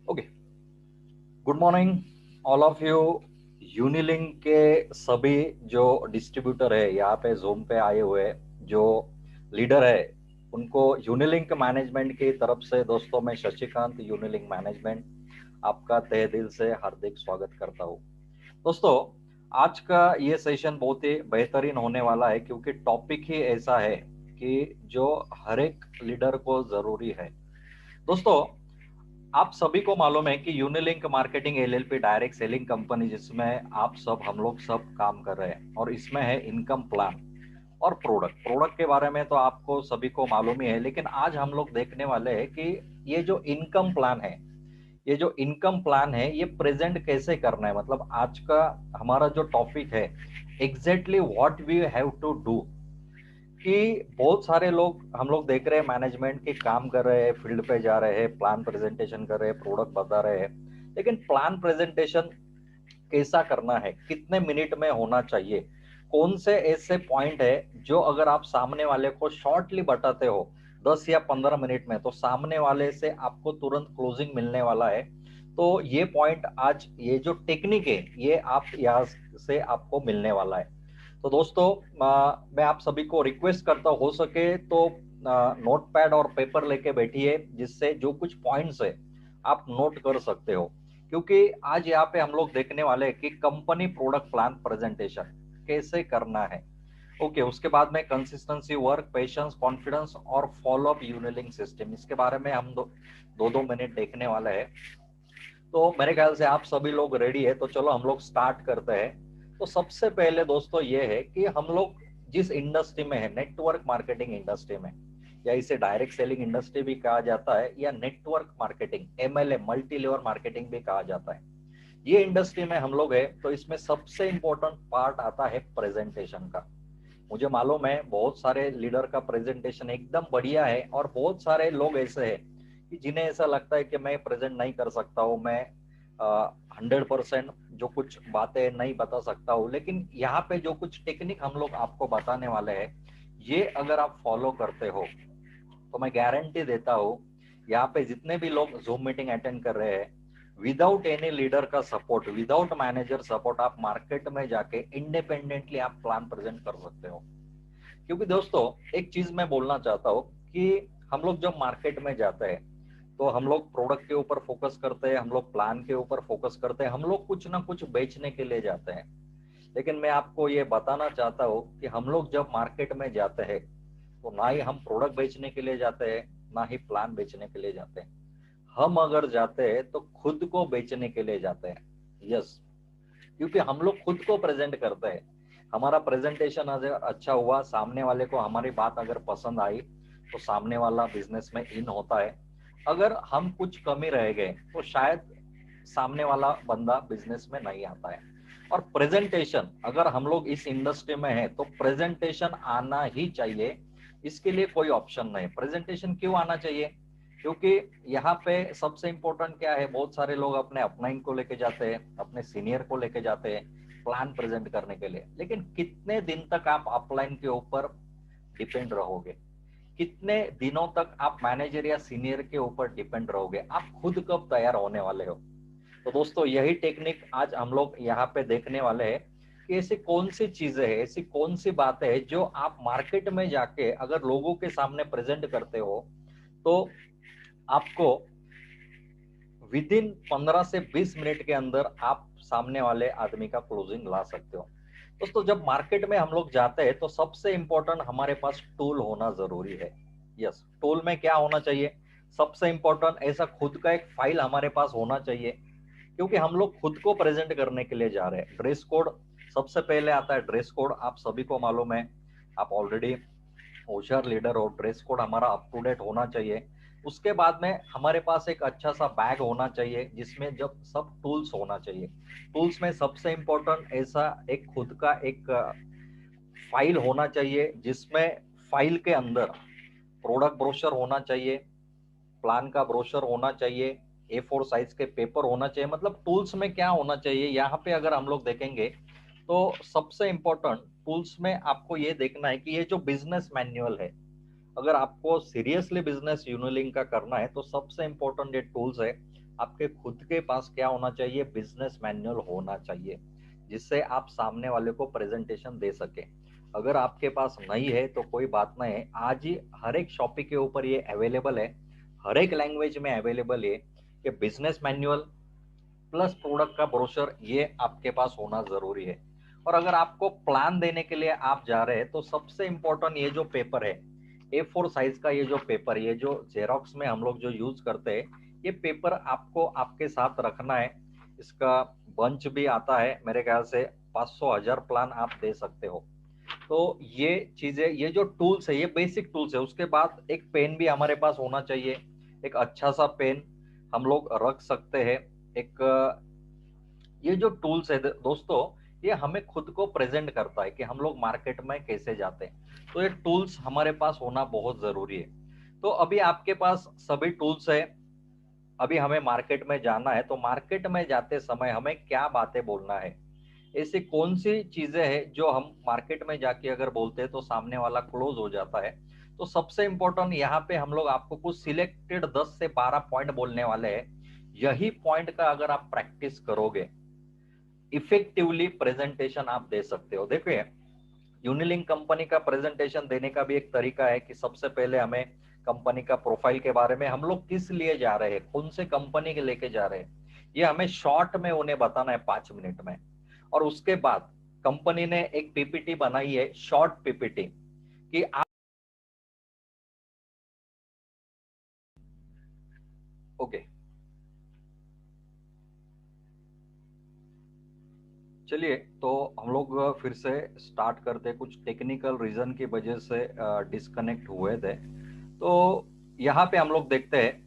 Okay, good morning all of you. Unilink के सभी जो डिस्ट्रीब्यूटर है यहाँ पे जूम पे आए हुए जो लीडर है उनको यूनिलिंक मैनेजमेंट की तरफ से दोस्तों मैं शशिकांत यूनिलिंक मैनेजमेंट आपका तहे दिल से हार्दिक स्वागत करता हूँ। दोस्तों, आज का ये सेशन बहुत ही बेहतरीन होने वाला है क्योंकि टॉपिक ही ऐसा है कि जो हर एक लीडर को जरूरी है। दोस्तों, आप सभी को मालूम है कि Unilink marketing LLP direct selling company जिसमें आप सब हम लोग सब काम कर रहे हैं और इसमें है इनकम प्लान और प्रोडक्ट प्रोडक्ट के बारे में तो आपको सभी को मालूम ही है, लेकिन आज हम लोग देखने वाले हैं कि ये जो इनकम प्लान है ये प्रेजेंट कैसे करना है। मतलब आज का हमारा जो टॉपिक है exactly what we have to do कि बहुत सारे लोग हम लोग देख रहे हैं मैनेजमेंट के काम कर रहे हैं, फील्ड पे जा रहे हैं, प्लान प्रेजेंटेशन कर रहे हैं, प्रोडक्ट बता रहे हैं, लेकिन प्लान प्रेजेंटेशन कैसा करना है, कितने मिनट में होना चाहिए, कौन से ऐसे पॉइंट है जो अगर आप सामने वाले को शॉर्टली बताते हो 10 या 15 मिनट में तो सामने वाले से आपको तुरंत क्लोजिंग मिलने वाला है। तो ये पॉइंट आज ये जो टेक्निक है ये आप यहाँ से आपको मिलने वाला है। तो दोस्तों, मैं आप सभी को रिक्वेस्ट करता हूँ हो सके तो नोट पैड और पेपर लेके बैठिए जिससे जो कुछ पॉइंट्स है आप नोट कर सकते हो, क्योंकि आज यहाँ पे हम लोग देखने वाले हैं कि कंपनी प्रोडक्ट प्लान प्रेजेंटेशन कैसे करना है। ओके, उसके बाद में कंसिस्टेंसी वर्क, पेशेंस, कॉन्फिडेंस और फॉलो अप यूनिलिंग सिस्टम, इसके बारे में हम दो दो मिनट देखने वाले हैं। तो मेरे ख्याल से आप सभी लोग रेडी है, तो चलो हम लोग स्टार्ट करते हैं। तो सबसे पहले दोस्तों ये है कि हम लोग जिस इंडस्ट्री में है, नेटवर्क मार्केटिंग इंडस्ट्री में, या इसे डायरेक्ट सेलिंग इंडस्ट्री भी कहा जाता है या network marketing MLA multi level marketing भी कहा जाता है, ये इंडस्ट्री में हम लोग है। तो इसमें सबसे इंपॉर्टेंट पार्ट आता है प्रेजेंटेशन का। मुझे मालूम है बहुत सारे लीडर का प्रेजेंटेशन एकदम बढ़िया है और बहुत सारे लोग ऐसे हैं कि जिन्हें ऐसा लगता है कि मैं प्रेजेंट नहीं कर सकता हूँ, मैं 100% जो कुछ बातें नहीं बता सकता हूँ। लेकिन यहाँ पे जो कुछ टेक्निक हम लोग आपको बताने वाले हैं ये अगर आप फॉलो करते हो तो मैं गारंटी देता हूँ यहाँ पे जितने भी लोग जूम मीटिंग अटेंड कर रहे हैं, विदाउट एनी लीडर का सपोर्ट, विदाउट मैनेजर सपोर्ट, आप मार्केट में जाके इंडिपेंडेंटली आप प्लान प्रेजेंट कर सकते हो। क्योंकि दोस्तों एक चीज मैं बोलना चाहता हूँ कि हम लोग जब मार्केट में जाते हैं तो हम लोग प्रोडक्ट के ऊपर फोकस करते हैं, हम लोग प्लान के ऊपर फोकस करते हैं, हम लोग कुछ ना कुछ बेचने के लिए जाते हैं। लेकिन मैं आपको ये बताना चाहता हूँ कि हम लोग जब मार्केट में जाते हैं तो ना ही हम प्रोडक्ट बेचने के लिए जाते हैं, ना ही प्लान बेचने के लिए जाते हैं। हम अगर जाते हैं तो खुद को बेचने के लिए जाते हैं। यस, क्योंकि हम लोग खुद को प्रेजेंट करते हैं। हमारा प्रेजेंटेशन अगर अच्छा हुआ, सामने वाले को हमारी बात अगर पसंद आई तो सामने वाला बिजनेस में इन होता है। अगर हम कुछ कमी रह गए तो शायद सामने वाला बंदा बिजनेस में नहीं आता है। और प्रेजेंटेशन अगर हम लोग इस इंडस्ट्री में है तो प्रेजेंटेशन आना ही चाहिए, इसके लिए कोई ऑप्शन नहीं। प्रेजेंटेशन क्यों आना चाहिए? क्योंकि यहाँ पे सबसे इम्पोर्टेंट क्या है, बहुत सारे लोग अपने अपलाइन को लेके जाते हैं, अपने सीनियर को लेके जाते हैं प्लान प्रेजेंट करने के लिए, लेकिन कितने दिन तक आप अपलाइन के ऊपर डिपेंड रहोगे, कितने दिनों तक आप मैनेजर या सीनियर के ऊपर डिपेंड रहोगे, आप खुद कब तैयार होने वाले हो? तो दोस्तों यही टेक्निक आज हम लोग यहाँ पे देखने वाले हैं कि ऐसी कौन सी चीजें हैं, ऐसी कौन सी बातें हैं जो आप मार्केट में जाके अगर लोगों के सामने प्रेजेंट करते हो तो आपको विद इन 15 से 20 मिनट के अंदर आप सामने वाले आदमी का क्लोजिंग ला सकते हो। दोस्तों जब मार्केट में हम लोग जाते हैं तो सबसे इंपॉर्टेंट हमारे पास टूल होना जरूरी है। यस, टूल में क्या होना चाहिए? सबसे इंपॉर्टेंट ऐसा खुद का एक फाइल हमारे पास होना चाहिए, क्योंकि हम लोग खुद को प्रेजेंट करने के लिए जा रहे हैं। ड्रेस कोड सबसे पहले आता है। ड्रेस कोड आप सभी को मालूम है, आप ऑलरेडी होशियार लीडर हो, ड्रेस कोड हमारा अप टू डेट होना चाहिए। उसके बाद में हमारे पास एक अच्छा सा बैग होना चाहिए जिसमें जब सब टूल्स होना चाहिए। टूल्स में सबसे इंपॉर्टेंट ऐसा एक खुद का एक फाइल होना चाहिए जिसमें फाइल के अंदर प्रोडक्ट ब्रोशर होना चाहिए, प्लान का ब्रोशर होना चाहिए, A4 साइज के पेपर होना चाहिए। मतलब टूल्स में क्या होना चाहिए यहाँ पे अगर हम लोग देखेंगे तो सबसे इंपॉर्टेंट टूल्स में आपको ये देखना है कि ये जो बिजनेस मैन्युअल है, अगर आपको सीरियसली बिजनेस यूनिलिंक का करना है तो सबसे इंपॉर्टेंट ये टूल्स है आपके खुद के पास क्या होना चाहिए, बिजनेस मैनुअल होना चाहिए, जिससे आप सामने वाले को प्रेजेंटेशन दे सके। अगर आपके पास नहीं है तो कोई बात नहीं है, आज ही हर एक शॉपिंग के ऊपर ये अवेलेबल है, हर एक लैंग्वेज में अवेलेबल है कि बिजनेस मैनुअल प्लस प्रोडक्ट का ब्रोशर ये आपके पास होना जरूरी है। और अगर आपको प्लान देने के लिए आप जा रहे हैं तो सबसे इंपॉर्टेंट ये जो पेपर है, A4 साइज का ये जो पेपर, ये जो जेरोक्स में हम लोग जो यूज करते हैं, ये पेपर आपको आपके साथ रखना है। इसका बंच भी आता है, मेरे ख्याल से 500 1000 प्लान आप दे सकते हो। तो ये चीजें, ये जो टूल्स है ये बेसिक टूल्स है। उसके बाद एक पेन भी हमारे पास होना चाहिए, एक अच्छा सा पेन हम लोग रख सकते हैं। एक ये जो टूल्स है दोस्तों, ये हमें खुद को प्रेजेंट करता है कि हम लोग मार्केट में कैसे जाते हैं। तो ये टूल्स हमारे पास होना बहुत जरूरी है। तो अभी आपके पास सभी टूल्स है, अभी हमें मार्केट में जाना है। तो मार्केट में जाते समय हमें क्या बातें बोलना है, ऐसी कौन सी चीजें हैं जो हम मार्केट में जाके अगर बोलते हैं तो सामने वाला क्लोज हो जाता है। तो सबसे इंपॉर्टेंट यहाँ पे हम लोग आपको कुछ सिलेक्टेड 10 से 12 पॉइंट बोलने वाले हैं। यही पॉइंट का अगर आप प्रैक्टिस करोगे, इफेक्टिवली प्रेजेंटेशन आप दे सकते हो। देखिए, यूनिलिंक कंपनी का प्रेजेंटेशन देने का भी एक तरीका है कि सबसे पहले हमें कंपनी का प्रोफाइल के बारे में, हम लोग किस लिए जा रहे हैं, कौन से कंपनी के लेके जा रहे हैं, ये हमें शॉर्ट में उन्हें बताना है 5 मिनट में। और उसके बाद कंपनी ने एक पीपीटी बनाई है, शॉर्ट पीपीटी, कि आप, ओके चलिए, तो हम लोग फिर से स्टार्ट करते। कुछ टेक्निकल रीजन की वजह से डिस्कनेक्ट हुए थे। तो यहाँ पे हम लोग देखते हैं,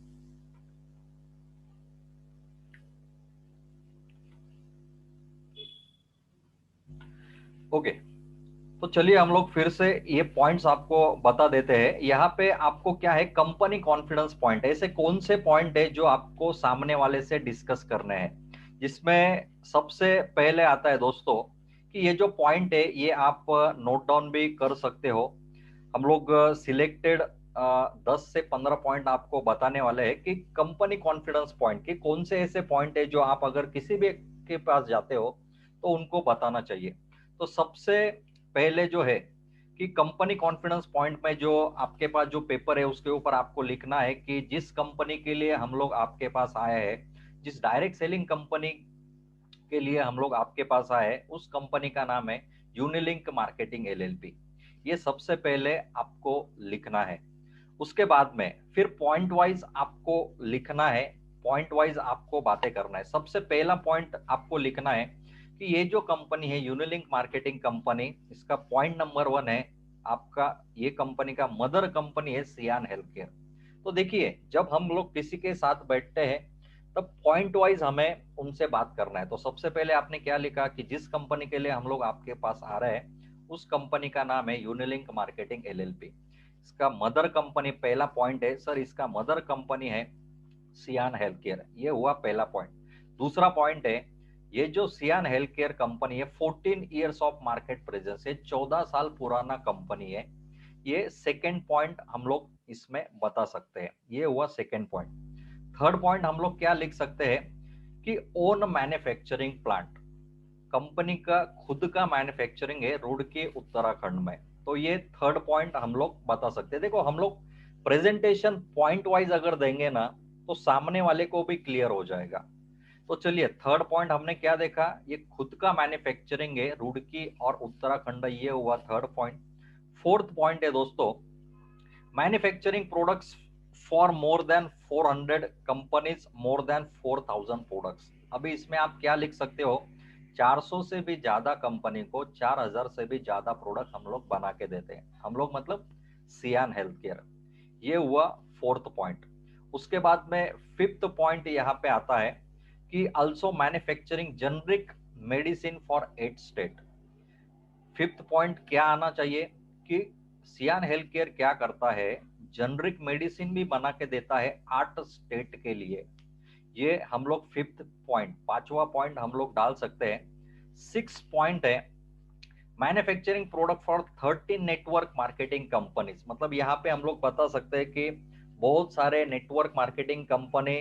ओके तो चलिए हम लोग फिर से ये पॉइंट्स आपको बता देते हैं। यहाँ पे आपको क्या है, कंपनी कॉन्फिडेंस पॉइंट, ऐसे कौन से पॉइंट है जो आपको सामने वाले से डिस्कस करने हैं। जिसमें सबसे पहले आता है दोस्तों कि ये जो पॉइंट है ये आप नोट डाउन भी कर सकते हो। हम लोग सिलेक्टेड 10 से 15 पॉइंट आपको बताने वाले हैं कि कंपनी कॉन्फिडेंस पॉइंट के कौन से ऐसे पॉइंट है जो आप अगर किसी भी के पास जाते हो तो उनको बताना चाहिए। तो सबसे पहले जो है कि कंपनी कॉन्फिडेंस पॉइंट में जो आपके पास जो पेपर है उसके ऊपर आपको लिखना है कि जिस कंपनी के लिए हम लोग आपके पास आए हैं, जिस डायरेक्ट सेलिंग कंपनी के लिए हम लोग आपके पास आए हैं, उस कंपनी का नाम है यूनिलिंक मार्केटिंग एलएलपी। ये सबसे पहले आपको लिखना है। उसके बाद में फिर पॉइंट वाइज आपको लिखना है, पॉइंट वाइज आपको बातें करना है। सबसे पहला पॉइंट आपको लिखना है कि ये जो कंपनी है यूनिलिंक मार्केटिंग कंपनी, इसका पॉइंट नंबर 1 है आपका, ये कंपनी का मदर कंपनी है सियान हेल्थ केयर। तो देखिए, जब हम लोग किसी के साथ बैठते हैं तब पॉइंट वाइज हमें उनसे बात करना है। तो सबसे पहले आपने क्या लिखा कि जिस कंपनी के लिए हम लोग आपके पास आ रहे हैं उस कंपनी का नाम है यूनिलिंक मार्केटिंग एलएलपी। इसका मदर कंपनी, पहला पॉइंट है सर, इसका मदर कंपनी है सियान हेल्थ केयर, ये हुआ पहला पॉइंट। दूसरा पॉइंट है, ये जो सियान हेल्थ केयर कंपनी है 14 ईयर्स ऑफ मार्केट प्रेजेंस है, 14 साल पुराना कंपनी है। ये सेकेंड पॉइंट हम लोग इसमें बता सकते हैं, ये हुआ सेकेंड पॉइंट। थर्ड पॉइंट हम लोग क्या लिख सकते हैं कि ओन मैन्युफैक्चरिंग प्लांट, कंपनी का खुद का मैन्युफैक्चरिंग है रुड़की उत्तराखंड में। तो ये थर्ड पॉइंट हम लोग बता सकते हैं। देखो, हम लोग प्रेजेंटेशन पॉइंट वाइज अगर देंगे ना तो सामने वाले को भी क्लियर हो जाएगा। तो चलिए, थर्ड पॉइंट हमने क्या देखा, ये खुद का मैन्युफैक्चरिंग है रुड़की और उत्तराखंड, ये हुआ थर्ड पॉइंट। फोर्थ पॉइंट है दोस्तों, manufacturing products for more than 400 companies, more than 4000 products. अभी इसमें आप क्या लिख सकते हो, 400 से भी ज्यादा कंपनी को 4000 से भी ज्यादा प्रोडक्ट हम लोग बना के देते हैं, हम लोग मतलब सियान हेल्थ केयर। ये हुआ फोर्थ पॉइंट। उसके बाद में फिफ्थ पॉइंट यहाँ पे आता है कि also manufacturing generic medicine for 8 state. Fifth point क्या आना चाहिए कि सियान हेल्थ केयर क्या करता है, जेनरिक मेडिसिन भी बना के देता है 8 स्टेट के लिए। ये हम लोग फिफ्थ पॉइंट, पांचवा पॉइंट हम लोग डाल सकते हैं। सिक्स पॉइंट है, manufacturing product for 13 network marketing companies. मतलब यहाँ पे हम लोग बता सकते हैं कि बहुत सारे नेटवर्क मार्केटिंग कंपनी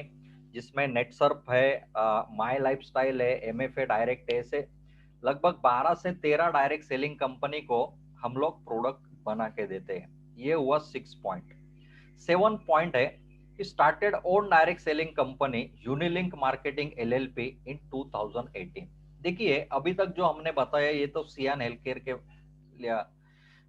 जिसमें नेटसर्फ है, माई लाइफस्टाइल है, एमएफए डायरेक्ट है, ऐसे लगभग 12 से 13 डायरेक्ट सेलिंग कंपनी को हम लोग प्रोडक्ट बना के देते हैं। ये हुआ 6 पॉइंट। 7 पॉइंट है कि started own direct selling company Unilink marketing LLP in 2018। देखिए अभी तक जो हमने बताया ये तो सियान हेल्थ केयर के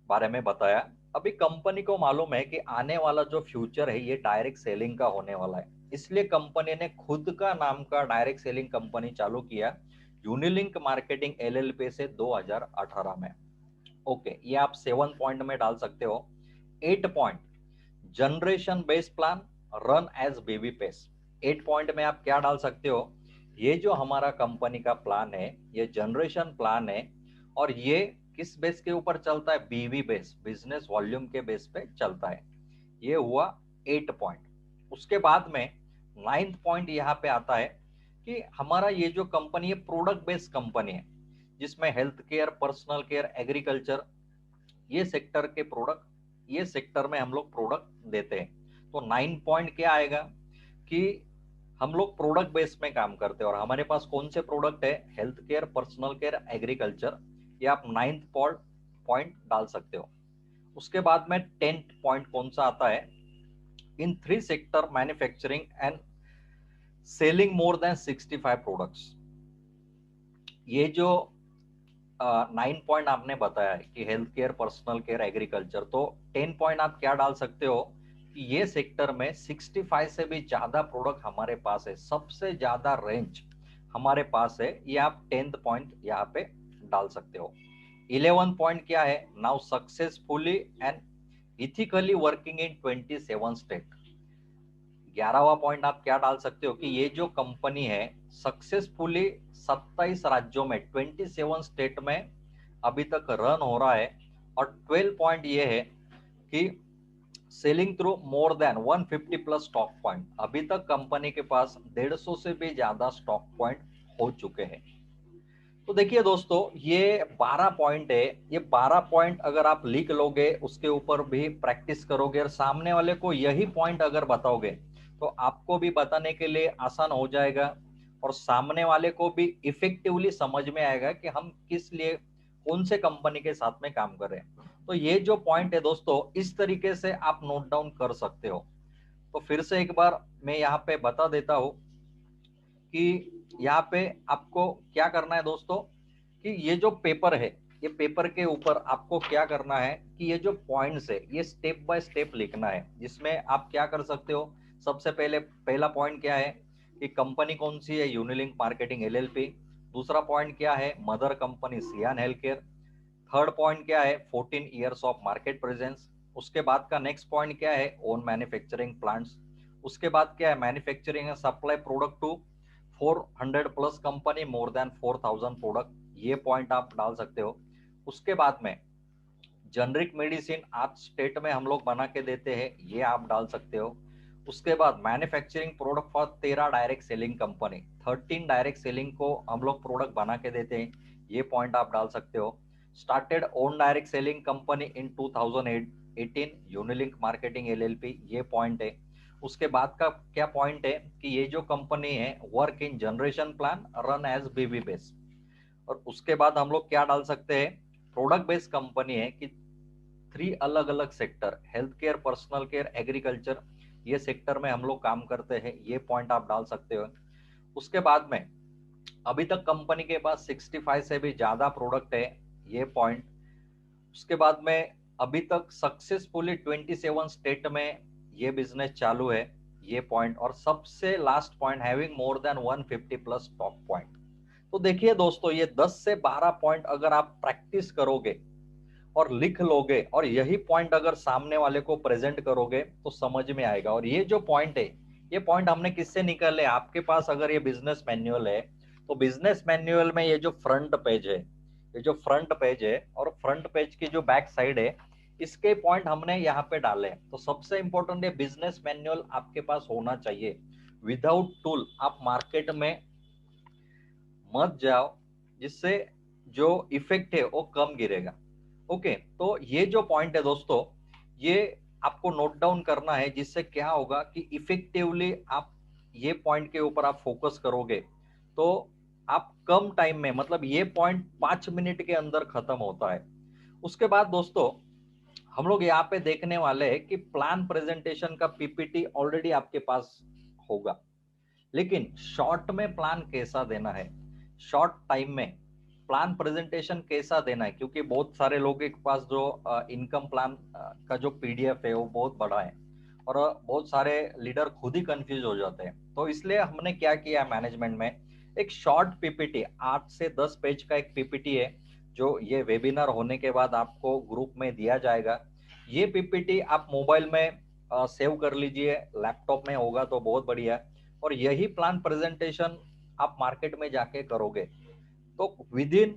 बारे में बताया। अभी कंपनी को मालूम है कि आने वाला जो फ्यूचर है ये डायरेक्ट सेलिंग का होने वाला है, इसलिए कंपनी ने खुद का नाम का डायरेक्ट सेलिंग कंपनी चालू किया यूनिलिंक मार्केटिंग एलएलपी से 2018 में। ओके, ये आप 7 पॉइंट में डाल सकते हो। 8 point, generation based plan run as baby pace. 8 point में आप क्या डाल सकते हो, ये जो हमारा कंपनी का प्लान है ये जनरेशन प्लान है और ये किस बेस के ऊपर चलता है, बीवी बेस, बिजनेस वॉल्यूम के बेस पे चलता है। ये हुआ 8 पॉइंट। उसके बाद में 9th पॉइंट यहाँ पे आता है कि हमारा ये जो कंपनी है प्रोडक्ट बेस्ड कंपनी है, जिसमें health care, personal care, agriculture, ये सेक्टर के प्रोडक्ट, ये सेक्टर में हम लोग प्रोडक्ट देते हैं। तो 9 पॉइंट क्या आएगा कि हम लोग प्रोडक्ट बेस में काम करते हैं और हमारे पास कौन से प्रोडक्ट है, health care, personal care, agriculture. ये आप 9th पॉइंट डाल सकते हो। उसके बाद में 10th पॉइंट कौन सा आता है, इन 3 sector manufacturing and selling more than 65 products. ये जो 9 पॉइंट आपने बताया है कि health care, personal care, agriculture, तो 10 पॉइंट आप क्या डाल सकते हो कि ये सेक्टर में 65 से भी ज्यादा प्रोडक्ट हमारे पास है, सबसे ज्यादा रेंज हमारे पास है, ये आप 10th पॉइंट यहाँ पे डाल सकते हो। 11 पॉइंट क्या है, now successfully and ethically working in 27 state. 11वां पॉइंट आप क्या डाल सकते हो कि ये जो कंपनी है सक्सेसफुली 27 राज्यों में, 27 स्टेट में अभी तक रन हो रहा है। और 12 पॉइंट ये है कि selling through more than 150 plus stock point. अभी तक कंपनी के पास 150 से भी ज्यादा स्टॉक पॉइंट हो चुके हैं। तो देखिए दोस्तों, ये 12 पॉइंट है। ये 12 पॉइंट अगर आप लिख लोगे, उसके ऊपर भी प्रैक्टिस करोगे और सामने वाले को यही पॉइंट अगर बताओगे तो आपको भी बताने के लिए आसान हो जाएगा और सामने वाले को भी इफेक्टिवली समझ में आएगा कि हम किस लिए, कौन से कंपनी के साथ में काम कर रहे हैं। तो ये जो पॉइंट है दोस्तों, इस तरीके से आप नोट डाउन कर सकते हो। तो फिर से एक बार मैं यहाँ पे बता देता हूँ कि यहाँ पे आपको क्या करना है दोस्तों, कि ये जो पेपर है, ये पेपर के ऊपर आपको क्या करना है कि ये जो पॉइंट्स है ये स्टेप बाय स्टेप लिखना है, जिसमें आप क्या कर सकते हो। सबसे पहले पहला पॉइंट क्या है कि कंपनी कौन सी है, यूनिलिंक मार्केटिंग एलएलपी। दूसरा पॉइंट क्या है, मदर कंपनी सियान हेल्थ केयर। थर्ड पॉइंट क्या है, 14 ईयर्स ऑफ मार्केट प्रेजेंस। उसके बाद का नेक्स्ट पॉइंट क्या है, ओन मैन्युफैक्चरिंग प्लांट्स। उसके बाद क्या है, manufacturing and supply product to 400 plus company, more than 4000 product. ये पॉइंट आप डाल सकते हो। उसके बाद में जेनरिक मेडिसिन 8 स्टेट में हम लोग बना के देते हैं, ये आप डाल सकते हो। उसके बाद manufacturing product for 13 direct selling company, 13 direct selling को हम लोग प्रोडक्ट बना के देते हैं, ये पॉइंट आप डाल सकते हो। Started own direct selling company in 2018, Unilink marketing LLP, ये पॉइंट है। उसके बाद का क्या पॉइंट है कि ये जो कंपनी है work in generation plan run as BB base. और उसके बाद हम लोग क्या डाल सकते हैं, प्रोडक्ट बेस्ड कंपनी है कि 3 अलग अलग sector, health care, personal care, agriculture, ये सेक्टर में हम लोग काम करते हैं, ये पॉइंट आप डाल सकते हो। उसके बाद में अभी तक कंपनी के पास 65 से भी ज्यादा प्रोडक्ट है, ये पॉइंट। उसके बाद में अभी तक सक्सेसफुली 27 स्टेट में ये बिजनेस चालू है, ये पॉइंट। और सबसे last point, having more than 150 plus stock point. तो देखिए दोस्तों, ये 10 से 12 पॉइंट अगर आप प्रैक्टिस करोगे और लिख लोगे और यही पॉइंट अगर सामने वाले को प्रेजेंट करोगे तो समझ में आएगा। और ये जो पॉइंट है, ये पॉइंट हमने किससे निकाले, आपके पास अगर ये बिजनेस मैन्युअल है तो बिजनेस मैन्युअल में ये जो फ्रंट पेज है, ये जो फ्रंट पेज है और फ्रंट पेज की जो बैक साइड है, इसके पॉइंट हमने यहाँ पे डाले हैं। तो सबसे इंपॉर्टेंट है बिजनेस मैन्युअल आपके पास होना चाहिए। विदाउट टूल आप मार्केट में मत जाओ, जिससे जो इफेक्ट है वो कम गिरेगा। ओके, तो ये जो पॉइंट है दोस्तों, ये आपको नोट डाउन करना है, जिससे क्या होगा कि इफेक्टिवली आप ये पॉइंट के ऊपर आप फोकस करोगे तो आप कम टाइम में, मतलब ये पॉइंट 5 मिनट के अंदर खत्म होता है। उसके बाद दोस्तों हम लोग यहाँ पे देखने वाले हैं कि प्लान प्रेजेंटेशन का पीपीटी ऑलरेडी आपके पास होगा, लेकिन शॉर्ट में प्लान कैसा देना है, शॉर्ट टाइम में प्लान प्रेजेंटेशन कैसा देना है, क्योंकि बहुत सारे लोगों के पास जो इनकम प्लान का जो पीडीएफ है वो बहुत बड़ा है और बहुत सारे लीडर खुद ही कंफ्यूज हो जाते हैं। तो इसलिए हमने क्या किया मैनेजमेंट में, एक शॉर्ट पीपीटी 8 से 10 पेज का एक पीपीटी है जो ये वेबिनार होने के बाद आपको ग्रुप में दिया जाएगा। ये पीपीटी आप मोबाइल में सेव कर लीजिए, लैपटॉप में होगा तो बहुत बढ़िया। और यही प्लान प्रेजेंटेशन आप मार्केट में जाके करोगे तो विद इन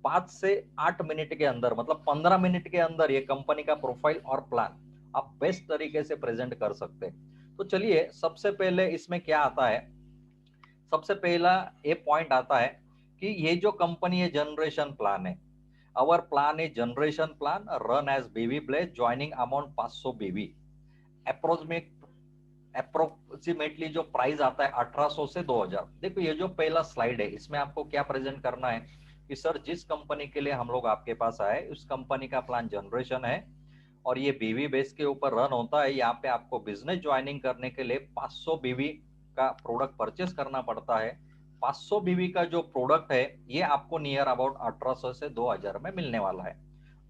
5 से 8 मिनट के अंदर, मतलब 15 मिनट के अंदर ये कंपनी का प्रोफाइल और प्लान आप बेस्ट तरीके से प्रेजेंट कर सकते हैं। तो चलिए सबसे पहले इसमें क्या आता है, सबसे पहला ये पॉइंट आता है कि ये जो कंपनी है जनरेशन प्लान है, our plan is generation plan run as BV place joining amount 500 BV, approximately जो प्राइस आता है 1800 से 2000। देखो ये जो पहला स्लाइड है इसमें आपको क्या प्रेजेंट करना है कि सर जिस कंपनी के लिए हम लोग आपके पास आए उस कंपनी का प्लान जनरेशन है और ये बीवी बेस के ऊपर रन होता है। यहाँ पे आपको बिजनेस ज्वाइनिंग करने के लिए 500 बीवी का प्रोडक्ट परचेस करना पड़ता है। 500 बीवी का जो प्रोडक्ट है ये आपको नियर अबाउट 1800 से 2000 में मिलने वाला है।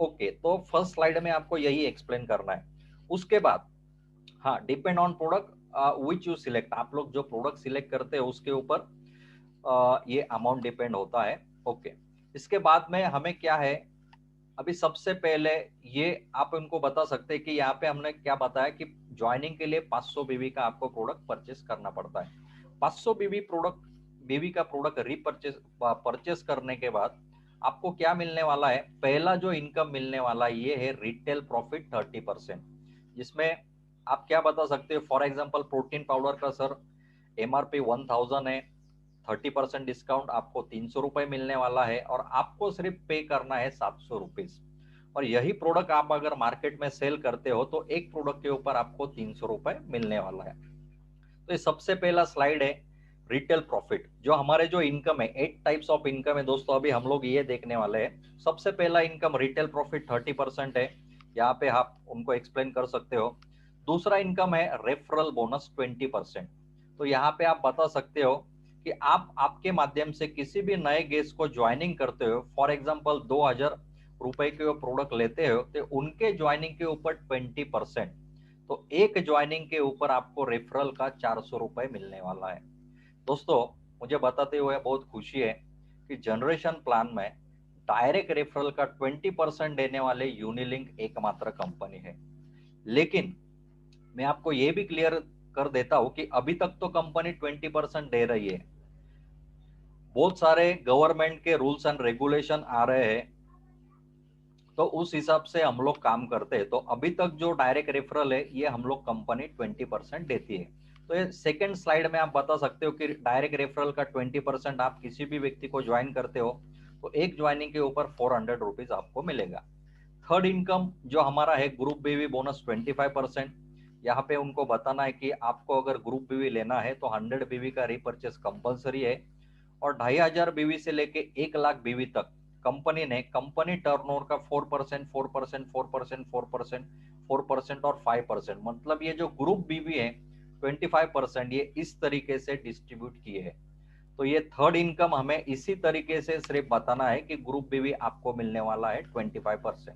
ओके, तो फर्स्ट स्लाइड में आपको यही एक्सप्लेन करना है। उसके बाद हाँ, depend on product which you select, आप लोग जो प्रोडक्ट सिलेक्ट करते हैं उसके ऊपर ये अमाउंट डिपेंड होता है। ओके, इसके बाद में हमें क्या है, अभी सबसे पहले ये आप उनको बता सकते हैं कि यहाँ पे हमने क्या बताया कि ज्वाइनिंग के लिए 500 बीवी का आपको प्रोडक्ट परचेस करना पड़ता है। 500 बीवी का प्रोडक्ट रीपरचेस परचेस करने के बाद आपको क्या मिलने वाला है, पहला जो इनकम मिलने वाला है ये है रिटेल प्रॉफिट 30%, जिसमें आप क्या बता सकते हो, फॉर एग्जाम्पल प्रोटीन पाउडर का सर एमआरपी 1000 है, 30% डिस्काउंट आपको 300 रुपए मिलने वाला है और आपको सिर्फ पे करना है 700 रुपीज। और यही प्रोडक्ट आप अगर मार्केट में सेल करते हो तो एक प्रोडक्ट के ऊपर आपको 300 रुपए मिलने वाला है। तो ये सबसे पहला स्लाइड है रिटेल प्रॉफिट। जो हमारे जो इनकम है 8 टाइप्स ऑफ इनकम है दोस्तों, अभी हम लोग ये देखने वाले हैं। सबसे पहला इनकम रिटेल प्रॉफिट 30% है, यहाँ पे आप उनको एक्सप्लेन कर सकते हो। दूसरा इनकम है रेफरल बोनस 20%। तो यहाँ पे आप बता सकते हो कि आप आपके माध्यम से किसी भी नए गेस्ट को ज्वाइनिंग करते हो, फॉर एग्जाम्पल 2000 रुपए के प्रोडक्ट लेते हो तो उनके ज्वाइनिंग के ऊपर 20%, तो एक ज्वाइनिंग के ऊपर आपको रेफरल का 400 रुपए मिलने वाला है। दोस्तों मुझे बताते हुए बहुत खुशी है कि जनरेशन प्लान में डायरेक्ट रेफरल का 20% देने वाले यूनिलिंक एकमात्र कंपनी है। लेकिन मैं आपको ये भी क्लियर कर देता हूं कि अभी तक तो कंपनी 20% दे रही है, बहुत सारे गवर्नमेंट के रूल्स एंड रेगुलेशन आ रहे हैं तो उस हिसाब से हम लोग काम करते हैं। तो अभी तक जो डायरेक्ट रेफरल है ये हम लोग कंपनी 20% देती है। तो ये सेकंड स्लाइड में आप बता सकते हो कि डायरेक्ट रेफरल का 20% आप किसी भी व्यक्ति को ज्वाइन करते हो तो एक ज्वाइनिंग के ऊपर 400 रुपीज आपको मिलेगा। थर्ड इनकम जो हमारा है ग्रुप बीवी बोनस 25%। यहाँ पे उनको बताना है कि आपको अगर ग्रुप बीवी लेना है तो 100 बीवी का रीपर्चेस कंपलसरी है और 2500 बीवी से लेके 1 लाख बीवी तक कंपनी ने कंपनी टर्नओवर का 4%, 4%, 4%, 4%, 4% और 5%, मतलब ये जो ग्रुप बीवी है 25% ये इस तरीके से डिस्ट्रीब्यूट किए है। तो ये थर्ड इनकम हमें इसी तरीके से सिर्फ बताना है कि ग्रुप बीवी आपको मिलने वाला है 25%।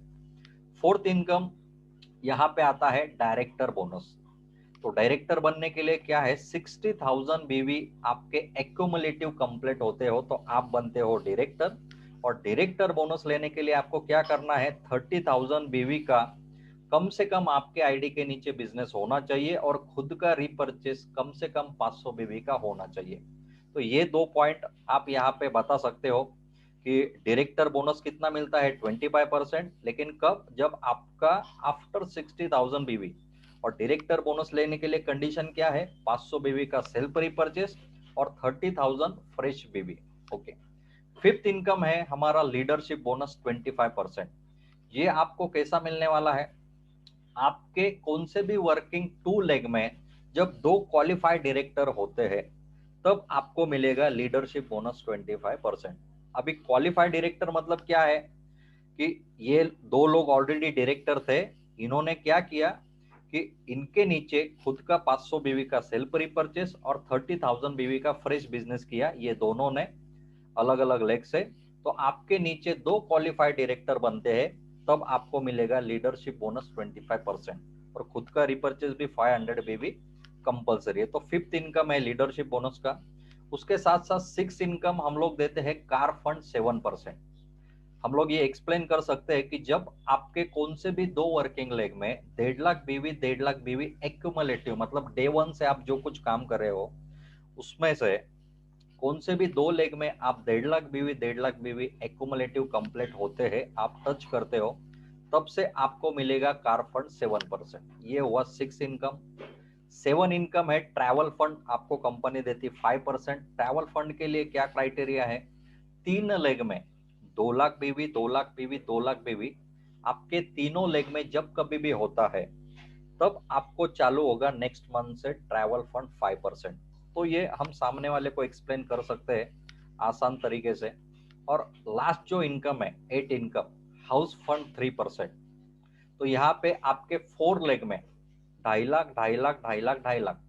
फोर्थ इनकम यहाँ पे आता है डायरेक्टर बोनस। तो डायरेक्टर बनने के लिए क्या है, 60,000 बीवी आपके एक्यूमुलेटिव कंप्लीट होते हो तो आप बनते हो डायरेक्टर। और डायरेक्टर बोनस लेने के लिए आपको क्या करना है, 30,000 बीवी का कम से कम आपके आईडी के नीचे बिजनेस होना चाहिए और खुद का रिपर्चेस कम से कम 500 बीवी का होना चाहिए। तो ये दो पॉइंट आप यहाँ पे बता सकते हो कि डायरेक्टर बोनस कितना मिलता है 25%, लेकिन कब, जब आपका आफ्टर 60,000 बीवी। और डायरेक्टर बोनस लेने के लिए कंडीशन क्या है, 500 बीवी का सेल्फ रिपर्चेस और 30,000 फ्रेश बीवी। ओके, फिफ्थ इनकम है हमारा लीडरशिप बोनस 25%। ये आपको कैसा मिलने वाला है, आपके कौन से भी वर्किंग 2 लेग में जब 2 क्वालिफाइड डायरेक्टर होते हैं तब आपको मिलेगा लीडरशिप बोनस 25%। अभी क्वालिफाइड डायरेक्टर मतलब क्या है कि ये 2 लोग ऑलरेडी डायरेक्टर थे, इन्होंने क्या किया कि इनके नीचे खुद का 500 बीवी का सेल्फ रिपर्चेस और 30,000 बीवी का फ्रेश बिजनेस किया, ये दोनों ने अलग अलग लेग से। तो आपके नीचे 2 क्वालिफाइड डायरेक्टर बनते हैं तब आपको मिलेगा लीडरशिप बोनस 25% और खुद का रिपर्चेस भी 500 बीवी कंपलसरी है। तो फिफ्थ इनकम है लीडरशिप बोनस का। उसके साथ साथ सिक्स इनकम हम लोग देते हैं कार फंड 7%। हम लोग ये एक्सप्लेन कर सकते हैं कि जब आपके कौन से भी 2 वर्किंग लेग में 1.5 बीवी एक्यूमुलेटिव, मतलब डे 1 से आप जो कुछ काम कर रहे हो उसमें से कौन से भी 2 लेग में आप 1.5 बीवी एक्यूमुलेटिव कंप्लीट होते हैं, आप टच करते हो, तब से आपको मिलेगा कार फंड 7%। ये हुआ सिक्स इनकम। 7 इनकम है ट्रैवल फंड, आपको कंपनी देती 5%। ट्रैवल फंड के लिए क्या क्राइटेरिया है, 3 लेग में 2 लाख बीवी, 2 लाख बीवी, 2 लाख बीवी, आपके तीनों लेग में जब कभी भी होता है तब आपको चालू होगा नेक्स्ट मंथ से ट्रैवल फंड 5%। तो ये हम सामने वाले को एक्सप्लेन कर सकते हैं आसान तरीके से। और लास्ट जो इनकम है 8 इनकम, हाउस फंड 3%। तो यहाँ पे आपके 4 लेग में 2.5 लाख, 2.5 लाख, 2.5 लाख, 2.5 लाख,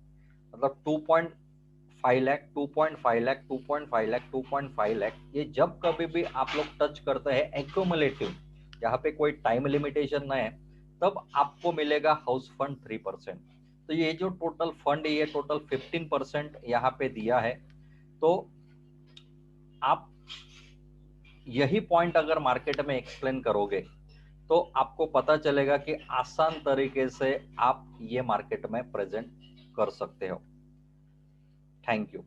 मतलब 2.5 लाख, 2.5 लाख, 2.5 लाख, 2.5 लाख, ये जब कभी भी आप लोग टच करते हैं एक्यूमुलेटिव, यहाँ पे कोई टाइम लिमिटेशन नहीं है, तब आपको मिलेगा हाउस फंड 3%। तो ये जो टोटल फंड है ये टोटल 15% यहाँ पे दिया है। तो आप यही पॉइंट अगर मार्केट में एक्सप्लेन करोगे तो आपको पता चलेगा कि आसान तरीके से आप ये मार्केट में प्रेजेंट कर सकते हो। Thank you.